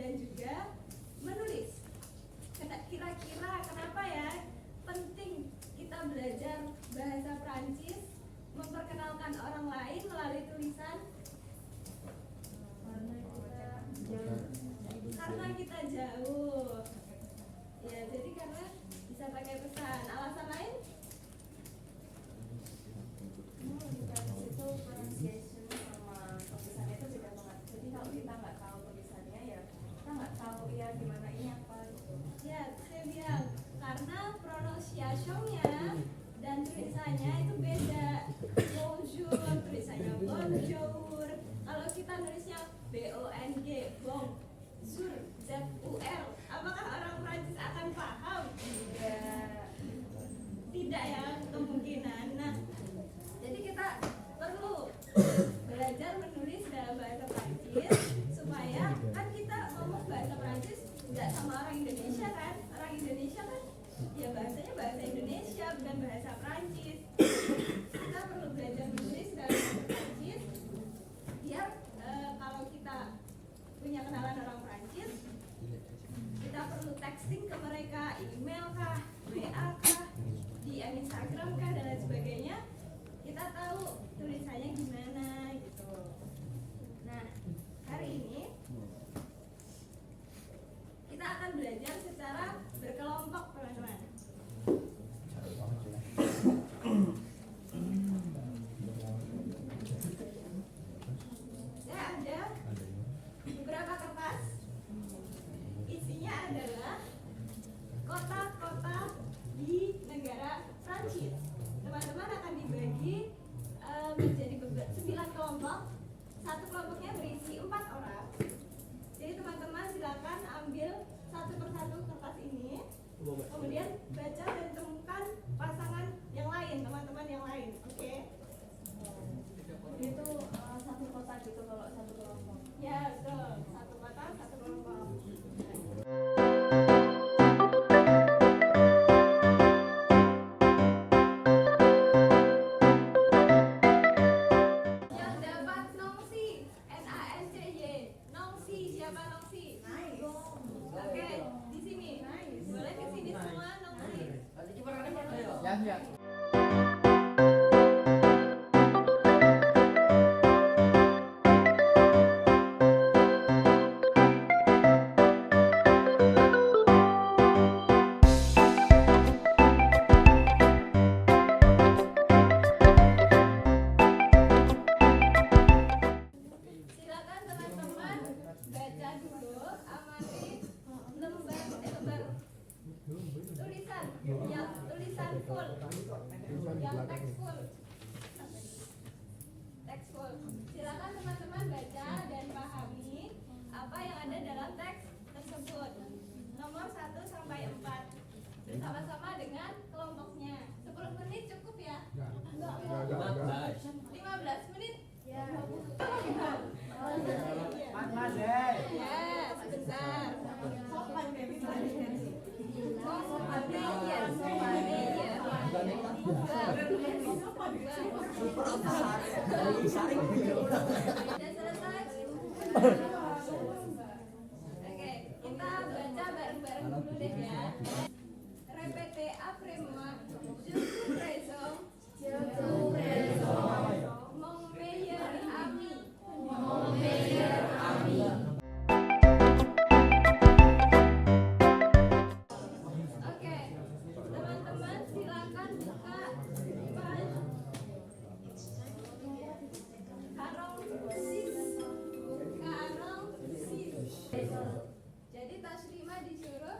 dan juga menulis. Kira-kira kenapa ya penting kita belajar bahasa Prancis, memperkenalkan orang lain melalui tulisan? Karena kita jauh. Ya, jadi karena bisa pakai pesan. Alasan lain? Itu pronunciation sama tulisannya itu beda banget. Jadi kalau kita nggak tahu tulisannya ya kita nggak tahu ya gimana ini apa gitu. Ya, saya bilang karena pronunciation-nya dan tulisannya itu beda. Bonjour, tulisannya bonjour. Kalau kita nulisnya B-O-N-G, bong, zur, Z-U-R, apakah orang Prancis akan paham? Tidak ya, kemungkinan. Nah, jadi kita perlu belajar menulis dalam bahasa Prancis supaya kan kita ngomong bahasa Prancis nggak sama orang Indonesia kan? Orang Indonesia kan ya bahasanya bahasa Indonesia bukan bahasa Prancis. Kita perlu belajar menulis dalam bahasa Prancis biar kalau kita punya kenalan orang Prancis, kita perlu texting ke mereka, email kah, WA kah, DM Instagram kah, dan lain sebagainya, kita tahu tulisannya gimana gitu. Nah, hari ini kita akan belajar secara berkelompok, teman-teman. Saya ada beberapa kertas. Isinya adalah kota-kota di negara Prancis. Teman-teman akan dibagi menjadi 9 kelompok. Satu kelompoknya berisi 4 orang. Jadi teman-teman silakan ambil satu persatu kertas ini, kemudian baca dan temukan pasangan yang lain, teman-teman yang lain. Oke? Itu satu kota gitu kalau satu kelompok. Ya, betul. Satu kota, satu kelompok. Yang dapat nongsi, N-A-N-C-Y. Nongsi, siapa nongsi? Nice. Oke, di sini. Boleh ke sini semua nongsi. Ya. Silakan teman-teman baca dulu, amati lembar tulisan yang tulisan full, yang teks full. Teks full. Silakan teman-teman baca dan pahami apa yang ada dalam teks tersebut. Nomor 1 sampai 4 bersama-sama dengan kelompoknya. 10 menit cukup ya? Enggak. 15 menit? Ya. Ya, sebentar. Sudah selesai? Oke, kita baca bareng-bareng dulu deh ya. Répétez après moi. Je suis présent. Mon meilleur ami. Oke, teman-teman silakan buka Karong sis. Jadi Taslimah disuruh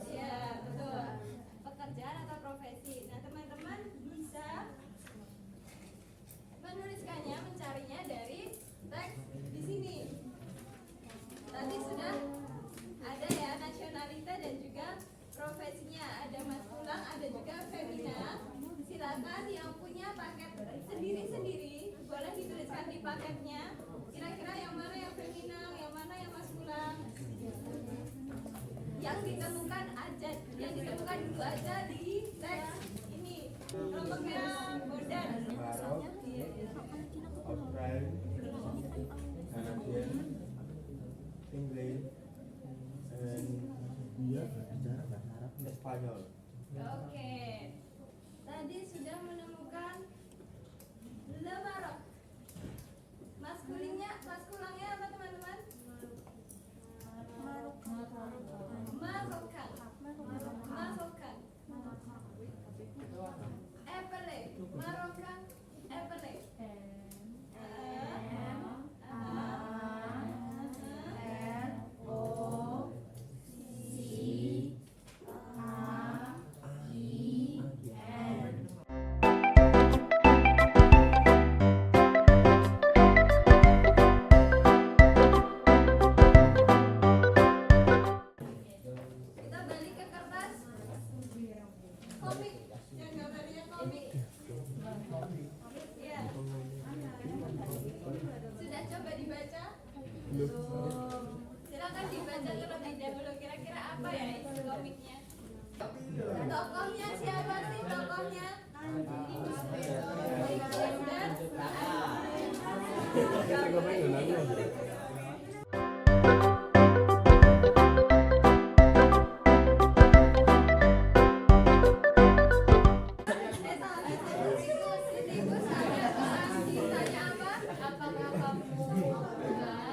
ya, betul. Pekerjaan atau profesi. Nah, teman-teman bisa menuliskannya, mencarinya dari teks di sini. Tadi sudah ada ya nasionalitas dan juga profesinya. Ada maskulang, ada juga femina. Silakan yang punya paket sendiri-sendiri boleh dituliskan di paketnya. Kira-kira yang mana yang femina, yang mana yang maskulang. Yang ditemukan dulu aja di teks ini. Kelompoknya Bondan. baca? Belum. Silakan dibaca terlebih dahulu. Kira-kira apa ya isi komiknya? Tokohnya siapa sih tokohnya?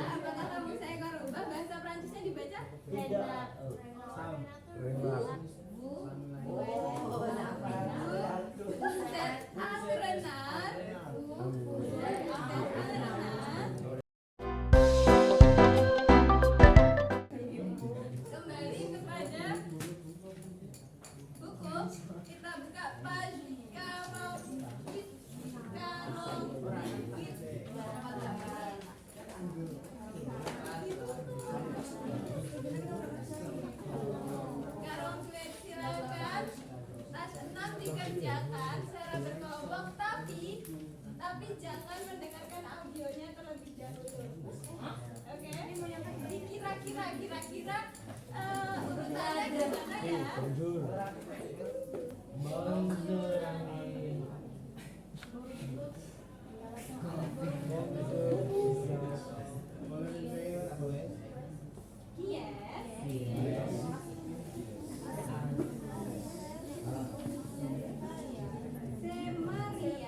Apakah kamu seekor rubah? Bahasa Prancisnya dibaca? Kembali kepada buku, kita buka page Karong duet silakan. Tas 6 dikerjakan secara berkelompok, tapi jangan mendengarkan audionya terlebih dahulu. Oke? Kira-kira urutannya gimana ya?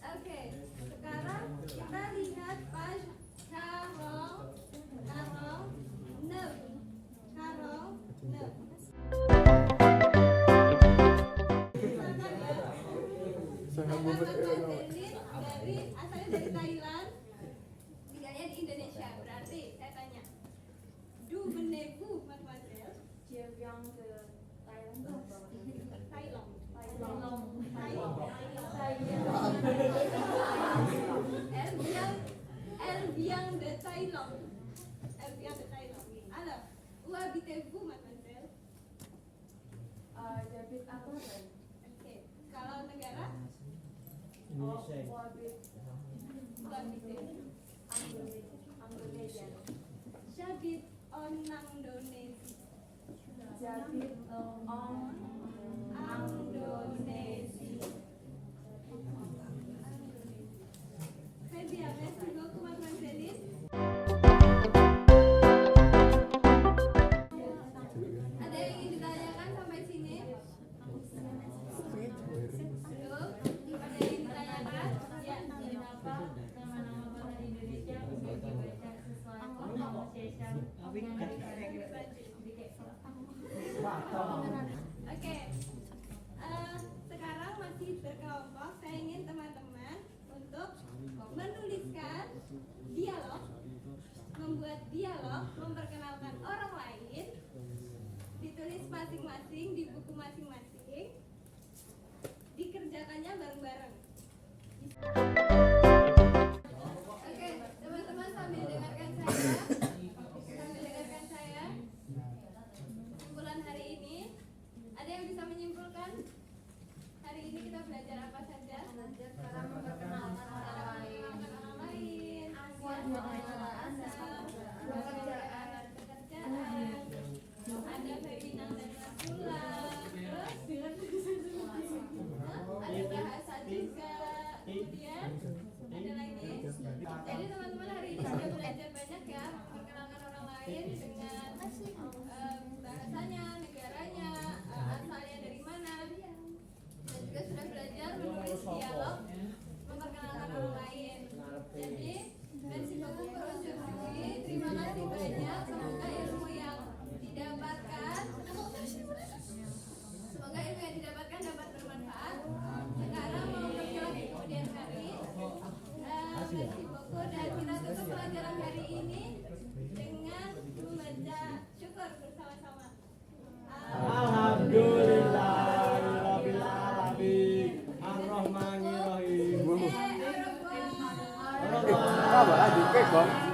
Oke, sekarang kita lihat pas Karong 6. Asalnya dari Thailand, tinggalnya di Indonesia. Berarti saya tanya, du menebu mademoiselle? Je viens de Thailand. Thailand. Elle vient de Thaïlande. Alors, où habitez-vous, mademoiselle? J'habite à Paris. Oke, kalau negara? Où habite Où habitez-vous? Indonesia. J'habite en Indonésie. J'habite en Indonésie. Très bien, merci beaucoup, mademoiselle. Ada yang ingin ditanyakan sampai sini? Halo? Ada yang ingin ditanyakan? Ya. Kenapa nama-nama bahasa Indonesia bisa dibaca sesuai pronunciation Oke. Sekarang masih berkelompok. Saya ingin teman-teman untuk menuliskan dialog, membuat dialog, memperkenalkan orang lain, ditulis masing-masing di buku masing-masing, dikerjakannya bareng-bareng. Oke, teman-teman sambil dengarkan saya. Simpulan hari ini, ada yang bisa menyimpulkan? Hari ini kita belajar apa saja? Belajar cara memperkenalkan orang lain. Ada webinar dan rasulah, terus ada bahasa juga, kemudian ada lagi. Jadi teman-teman hari ini sudah belajar banyak ya, memperkenalkan orang lain dengan bahasanya, negaranya, asalnya dari mana, dan juga sudah belajar apa lanjut ke, Bang?